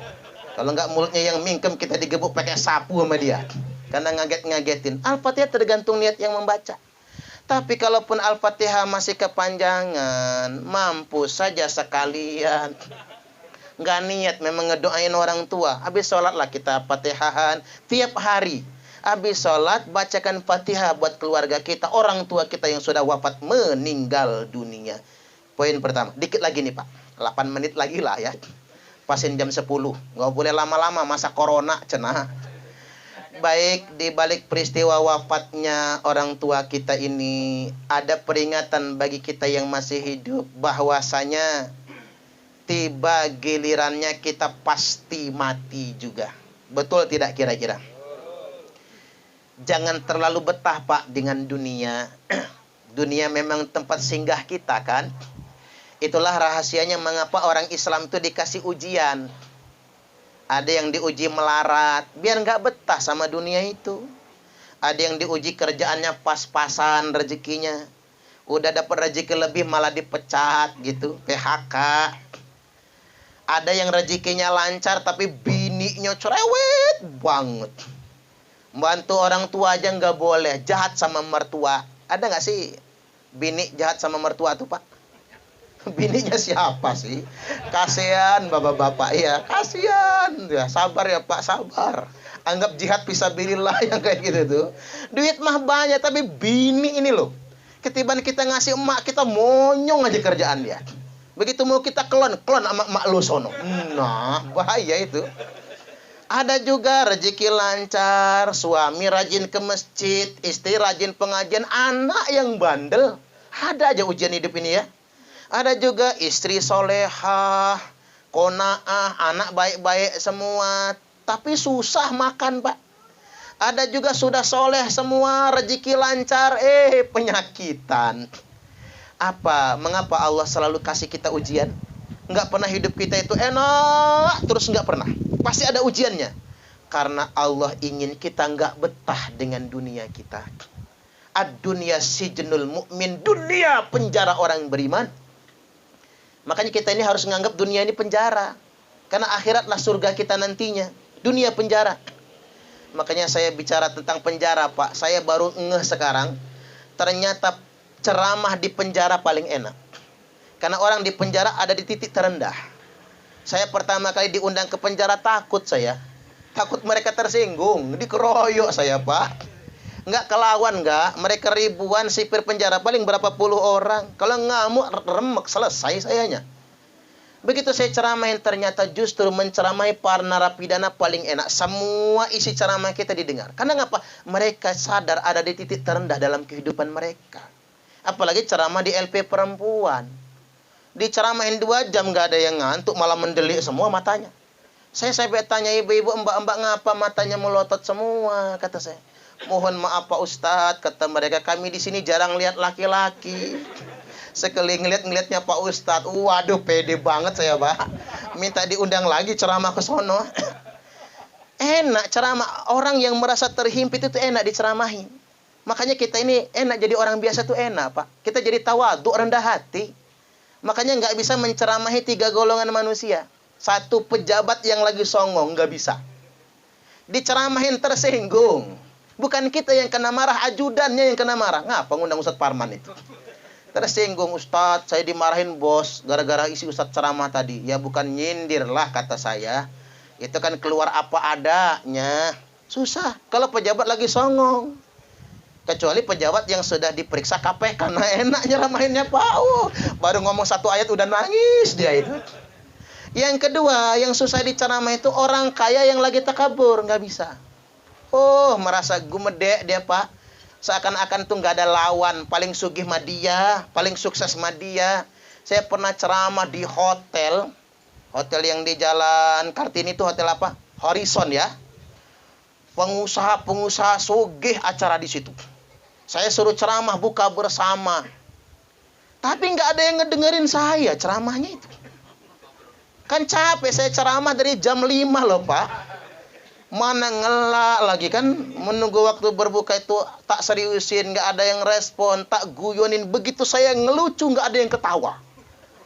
Kalau nggak mulutnya yang mingkem, kita digebuk pakai sapu sama dia. Karena ngaget-ngagetin. Al-Fatihah tergantung niat yang membaca. Tapi kalaupun Al-Fatihah masih kepanjangan, mampu saja sekalian. Nggak niat memang ngedoain orang tua. Habis sholat lah kita Fatihahan tiap hari. Habis sholat bacakan Fatihah buat keluarga kita, orang tua kita yang sudah wafat meninggal dunia. Poin pertama. Dikit lagi nih Pak. 8 menit lagi lah ya. Pasin jam 10. Nggak boleh lama-lama, masa corona cenah. Baik, di balik peristiwa wafatnya orang tua kita ini, ada peringatan bagi kita yang masih hidup bahwasanya tiba gilirannya kita pasti mati juga. Betul tidak kira-kira? Jangan terlalu betah Pak dengan dunia. Dunia memang tempat singgah kita kan. Itulah rahasianya mengapa orang Islam itu dikasih ujian. Ada yang diuji melarat, biar nggak betah sama dunia itu. Ada yang diuji kerjaannya pas-pasan rezekinya. Udah dapat rezeki lebih malah dipecat gitu, PHK. Ada yang rezekinya lancar tapi bininya cerewet banget. Bantu orang tua aja nggak boleh, jahat sama mertua. Ada nggak sih bini jahat sama mertua tuh, Pak? Bininya siapa sih? Kasihan bapak-bapak ya, kasihan ya. Sabar ya Pak, sabar. Anggap jihad fisabilillah yang kayak gitu tuh. Duit mah banyak tapi bini ini loh. Ketiban kita ngasih emak, kita monyong aja kerjaan dia. Begitu mau kita klon sama emak lu sono. Nah, bahaya itu. Ada juga rezeki lancar, suami rajin ke masjid, istri rajin pengajian, anak yang bandel. Ada aja ujian hidup ini ya. Ada juga istri solehah, kona'ah, anak baik-baik semua. Tapi susah makan, Pak. Ada juga sudah soleh semua, rezeki lancar, penyakitan. Apa? Mengapa Allah selalu kasih kita ujian? Nggak pernah hidup kita itu enak, terus nggak pernah. Pasti ada ujiannya. Karena Allah ingin kita nggak betah dengan dunia kita. Ad-dunya sijnul mu'min, dunia penjara orang beriman. Makanya kita ini harus menganggap dunia ini penjara. Karena akhiratlah surga kita nantinya. Dunia penjara. Makanya saya bicara tentang penjara, Pak. Saya baru ngeh sekarang. Ternyata ceramah di penjara paling enak. Karena orang di penjara ada di titik terendah. Saya pertama kali diundang ke penjara takut saya. Takut mereka tersinggung. Dikeroyok saya, Pak. Nggak kelawan, nggak. Mereka ribuan sipir penjara, paling berapa puluh orang. Kalau ngamuk, remek, selesai sayanya. Begitu saya ceramahin, ternyata justru menceramahi para narapidana paling enak. Semua isi ceramah kita didengar. Karena ngapa? Mereka sadar ada di titik terendah dalam kehidupan mereka. Apalagi ceramah di LP perempuan. Diceramahin 2 jam, nggak ada yang ngantuk, malah mendelik semua matanya. Saya sampai tanya ibu-ibu, mbak-mbak, ngapa matanya melotot semua, kata saya. Mohon maaf Pak Ustadz, kata mereka, kami di sini jarang lihat laki-laki. Sekali ngeliatnya Pak Ustadz, waduh pede banget saya, Pak. Minta diundang lagi ceramah ke sono. Enak ceramah, orang yang merasa terhimpit itu enak diceramahin. Makanya kita ini enak jadi orang biasa tuh enak, Pak. Kita jadi tawadhu, rendah hati. Makanya nggak bisa menceramahi 3 golongan manusia. 1, pejabat yang lagi songong, nggak bisa. Diceramahin tersinggung. Bukan kita yang kena marah, ajudannya yang kena marah. Ngapa ngundang Ustadz Parman itu? Tersinggung, Ustadz, saya dimarahin bos gara-gara isi Ustadz ceramah tadi. Ya bukan nyindir lah, kata saya. Itu kan keluar apa adanya. Susah kalau pejabat lagi songong. Kecuali pejabat yang sudah diperiksa KPK. Karena enak nyeramahinnya, Pak. Baru ngomong 1 ayat udah nangis dia itu. Yang kedua, yang susah diceramah itu orang kaya yang lagi takabur. Nggak bisa. Merasa gumedek dia, Pak. Seakan-akan tuh nggak ada lawan. Paling sugih mah dia, paling sukses mah dia. Saya pernah ceramah di hotel. Hotel yang di Jalan Kartini itu hotel apa? Horizon ya. Pengusaha-pengusaha sugih acara di situ. Saya suruh ceramah buka bersama. Tapi nggak ada yang ngedengerin saya ceramahnya itu. Kan capek saya ceramah dari jam 5 loh, Pak. Mana ngelak lagi kan, menunggu waktu berbuka itu tak seriusin, nggak ada yang respon, tak guyonin. Begitu saya ngelucu nggak ada yang ketawa.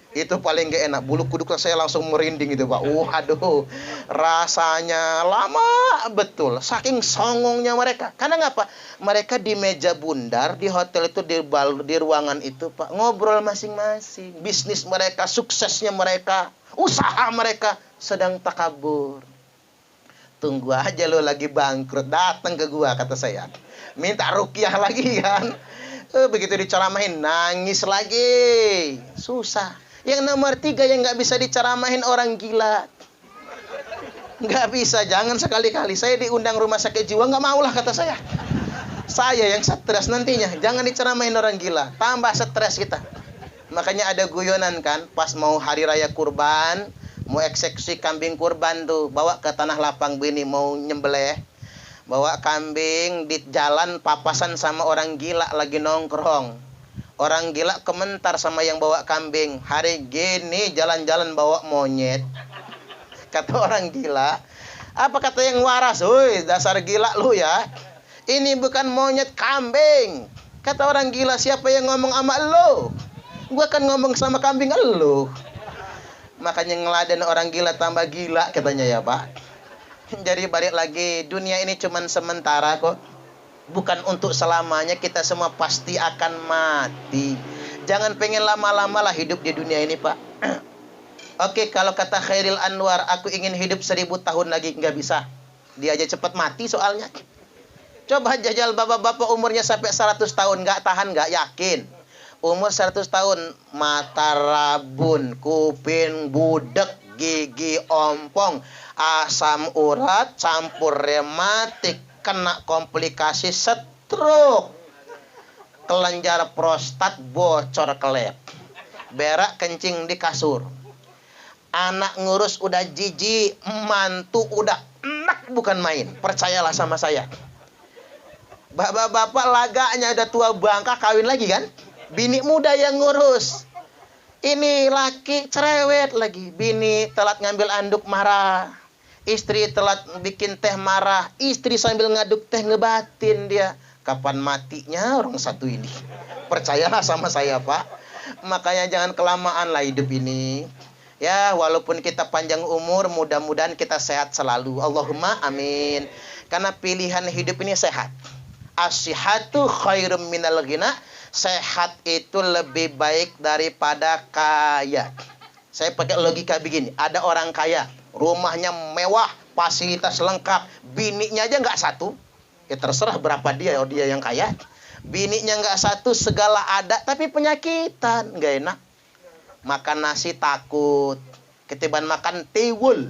Itu paling nggak enak. Bulu kuduk saya langsung merinding itu, Pak. Aduh, rasanya lama betul. Saking songongnya mereka. Karena ngapa? Mereka di meja bundar di hotel itu, di ruangan itu, Pak, ngobrol masing-masing. Bisnis mereka, suksesnya mereka, usaha mereka sedang takabur. Tunggu aja lo lagi bangkrut, datang ke gua, kata saya. Minta ruqyah lagi kan. Begitu diceramahin, nangis lagi. Susah. Yang nomor 3 yang nggak bisa diceramahin orang gila. Nggak bisa, jangan sekali-kali. Saya diundang rumah sakit jiwa, nggak maulah, kata saya. Saya yang stres nantinya. Jangan diceramahin orang gila. Tambah stres kita. Makanya ada guyonan kan, pas mau hari raya kurban, mau eksekusi kambing kurban tuh, bawa ke tanah lapang bini mau nyembelih, bawa kambing di jalan papasan sama orang gila lagi nongkrong. Orang gila komentar sama yang bawa kambing, hari gini jalan-jalan bawa monyet. Kata orang gila, apa kata yang waras? Woi, dasar gila lu ya. Ini bukan monyet, kambing. Kata orang gila, siapa yang ngomong sama lu? Gua kan ngomong sama kambing lu. Makanya ngeladen orang gila tambah gila katanya ya, Pak. Jadi balik lagi, dunia ini cuman sementara kok. Bukan untuk selamanya, kita semua pasti akan mati. Jangan pengen lama-lama lah hidup di dunia ini, Pak. Oke, kalau kata Khairil Anwar, aku ingin hidup 1000 tahun lagi, nggak bisa. Dia aja cepat mati soalnya. Coba jajal bapak-bapak umurnya sampai 100 tahun, nggak tahan, nggak yakin. Umur 100 tahun, mata rabun, kuping budek, gigi ompong, asam urat, campur rematik, kena komplikasi stroke, kelenjar prostat bocor kelep, berak kencing di kasur, anak ngurus udah jijik, mantu udah enak bukan main. Percayalah sama saya. Bapak-bapak laganya udah tua bangka, kawin lagi kan? Bini muda yang ngurus. Ini laki cerewet lagi. Bini telat ngambil anduk marah. Istri telat bikin teh marah. Istri sambil ngaduk teh ngebatin dia. Kapan matinya orang satu ini? Percayalah sama saya, Pak. Makanya jangan kelamaan lah hidup ini. Ya, walaupun kita panjang umur, mudah-mudahan kita sehat selalu. Allahumma amin. Karena pilihan hidup ini sehat. As-sihhatu khairum minal ghina. Sehat itu lebih baik daripada kaya. Saya pakai logika begini. Ada orang kaya, rumahnya mewah, fasilitas lengkap, bininya aja nggak satu. Ya terserah berapa dia yang kaya. Bininya nggak satu, segala ada, tapi penyakitan, nggak enak. Makan nasi takut, ketiban makan tiwul.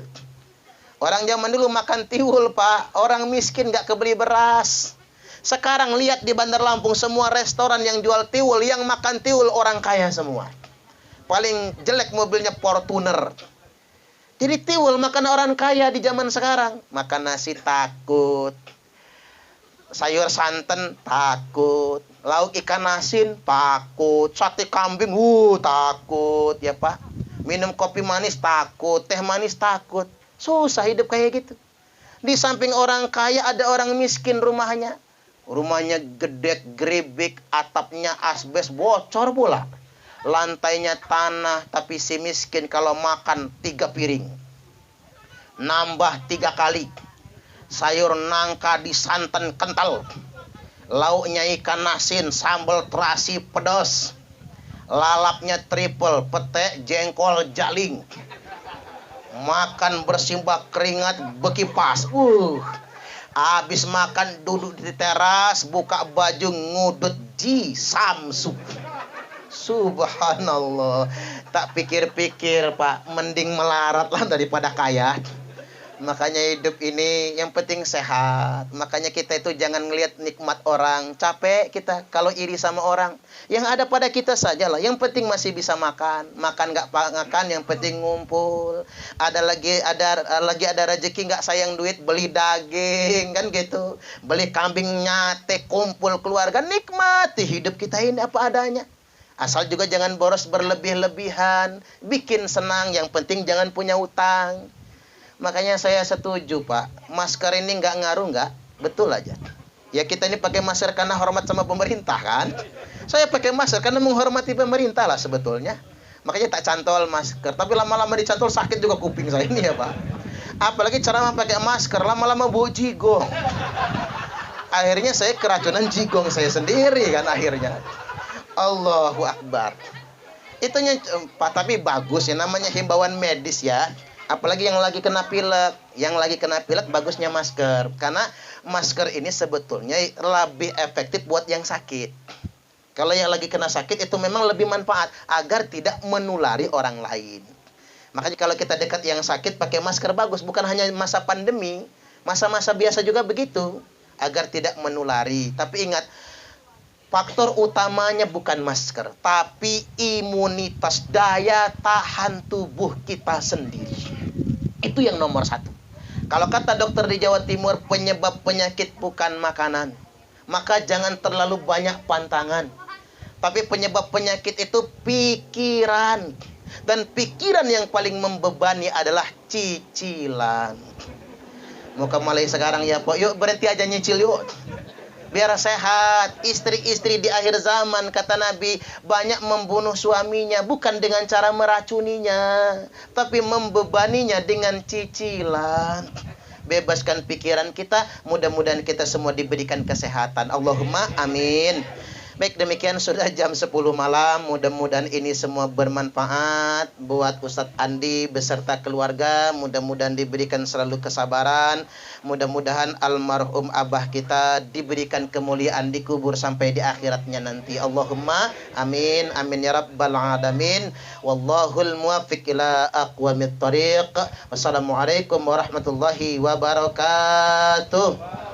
Orang zaman dulu makan tiwul, Pak. Orang miskin nggak kebeli beras. Sekarang lihat di Bandar Lampung, semua restoran yang jual tiwul, yang makan tiwul orang kaya semua. Paling jelek mobilnya Fortuner. Jadi tiwul makan orang kaya di zaman sekarang. Makan nasi takut. Sayur santan takut. Lauk ikan asin takut. Sate kambing takut ya Pak. Minum kopi manis takut. Teh manis takut. Susah hidup kayak gitu. Di samping orang kaya ada orang miskin rumahnya. Rumahnya gede geribik, atapnya asbes bocor pula. Lantainya tanah, tapi si miskin kalau makan 3 piring. Nambah 3 kali. Sayur nangka disantan kental. Lauknya ikan asin, sambal terasi pedas. Lalapnya triple, pete, jengkol, jaling. Makan bersimbah keringat bekipas. Habis makan duduk di teras, buka baju ngudut ji samsu. Subhanallah. Tak pikir-pikir, Pak, mending melarat lah daripada kaya. Makanya hidup ini yang penting sehat. Makanya kita itu jangan ngelihat nikmat orang. Capek kita kalau iri sama orang. Yang ada pada kita sajalah. Yang penting masih bisa makan. Makan nggak makan, yang penting ngumpul. Ada rezeki nggak sayang duit, beli daging kan gitu. Beli kambing nyate, kumpul keluarga, nikmati hidup kita ini apa adanya. Asal juga jangan boros berlebih-lebihan. Bikin senang, yang penting jangan punya utang. Makanya saya setuju, Pak. Masker ini nggak ngaruh, nggak? Betul aja. Ya kita ini pakai masker karena hormat sama pemerintah kan. Saya pakai masker karena menghormati pemerintah lah sebetulnya. Makanya tak cantol masker. Tapi lama-lama dicantol sakit juga kuping saya ini ya, Pak. Apalagi cara pakai masker, lama-lama bau jigong. Akhirnya saya keracunan jigong saya sendiri kan akhirnya. Allahu Akbar. Itunya, Pak, tapi bagus ya, namanya himbauan medis ya. Apalagi yang lagi kena pilek. Yang lagi kena pilek bagusnya masker. Karena masker ini sebetulnya lebih efektif buat yang sakit. Kalau yang lagi kena sakit itu memang lebih manfaat. Agar tidak menulari orang lain. Makanya kalau kita dekat yang sakit pakai masker bagus. Bukan hanya masa pandemi. Masa-masa biasa juga begitu. Agar tidak menulari. Tapi ingat, faktor utamanya bukan masker. Tapi imunitas, daya tahan tubuh kita sendiri. Itu yang nomor 1. Kalau kata dokter di Jawa Timur, penyebab penyakit bukan makanan. Maka jangan terlalu banyak pantangan. Tapi penyebab penyakit itu pikiran. Dan pikiran yang paling membebani adalah cicilan. Mau ke Malaysia sekarang ya, Pak? Yuk berhenti aja nyicil yuk. Biar sehat. Istri-istri di akhir zaman, kata Nabi, banyak membunuh suaminya. Bukan dengan cara meracuninya, tapi membebaninya dengan cicilan. bebaskan pikiran kita. Mudah-mudahan kita semua diberikan kesehatan. Allahumma amin. Baik, demikian sudah jam 10 malam. Mudah-mudahan ini semua bermanfaat buat Ustadz Andi beserta keluarga. Mudah-mudahan diberikan selalu kesabaran. Mudah-mudahan almarhum abah kita diberikan kemuliaan di kubur sampai di akhiratnya nanti. Allahumma amin. Amin ya rabbal alamin. Wallahul muwaffiq ila aqwamit thariq. Wassalamualaikum warahmatullahi wabarakatuh.